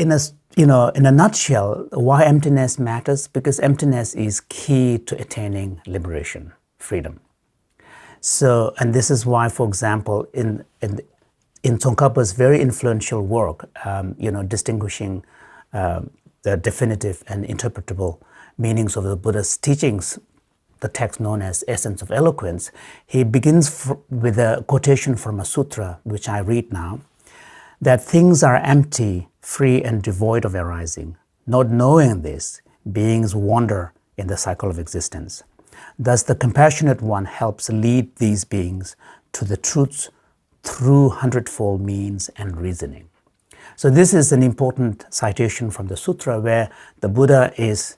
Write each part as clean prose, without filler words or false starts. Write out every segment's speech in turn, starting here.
in a nutshell, why emptiness matters? Because emptiness is key to attaining liberation, freedom. So, and this is why, for example, in Tsongkhapa's very influential work, distinguishing the definitive and interpretable meanings of the Buddha's teachings, the text known as Essence of Eloquence, he begins with a quotation from a sutra, which I read now, that things are empty, free, and devoid of arising. Not knowing this, beings wander in the cycle of existence. Thus, the compassionate one helps lead these beings to the truths through hundredfold means and reasoning. So this is an important citation from the sutra where the Buddha is,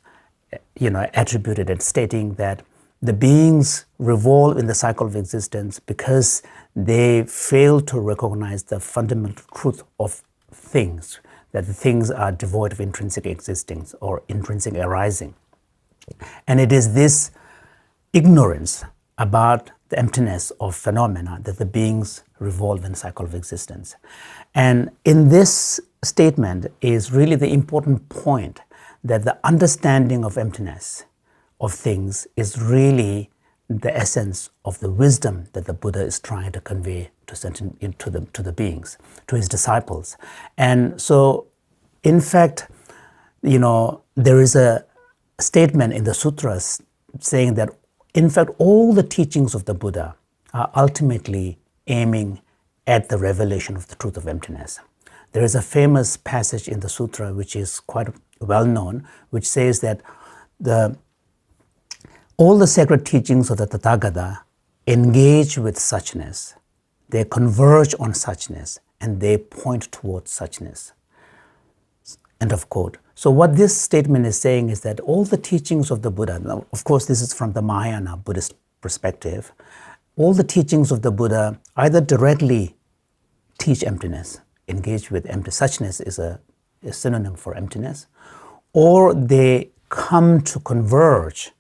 attributed and stating that the beings revolve in the cycle of existence because they fail to recognize the fundamental truth of things, that the things are devoid of intrinsic existence or intrinsic arising. And it is this ignorance about the emptiness of phenomena that the beings revolve in the cycle of existence. And in this statement is really the important point that the understanding of emptiness of things is really the essence of the wisdom that the Buddha is trying to convey to the beings, to his disciples. And so, in fact, there is a statement in the sutras saying that, in fact, all the teachings of the Buddha are ultimately aiming at the revelation of the truth of emptiness. There is a famous passage in the sutra which is quite well known, which says that all the sacred teachings of the Tathagata engage with suchness. They converge on suchness and they point towards suchness. End of quote. So what this statement is saying is that all the teachings of the Buddha, now, of course this is from the Mahayana Buddhist perspective, all the teachings of the Buddha either directly teach emptiness, engage with empty. Suchness is a synonym for emptiness, or they come to converge,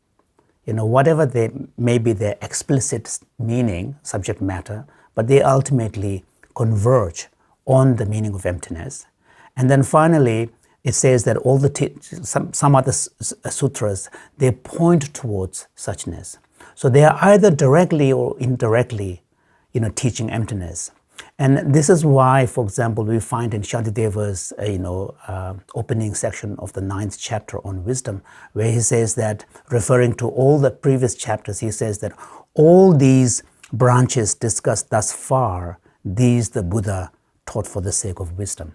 whatever they may be their explicit meaning, subject matter, but they ultimately converge on the meaning of emptiness. And then finally, it says that all some other sutras, they point towards suchness. So they are either directly or indirectly, teaching emptiness. And this is why, for example, we find in Shantideva's, opening section of the 9th chapter on wisdom, where he says that, referring to all the previous chapters, he says that all these branches discussed thus far, these the Buddha taught for the sake of wisdom.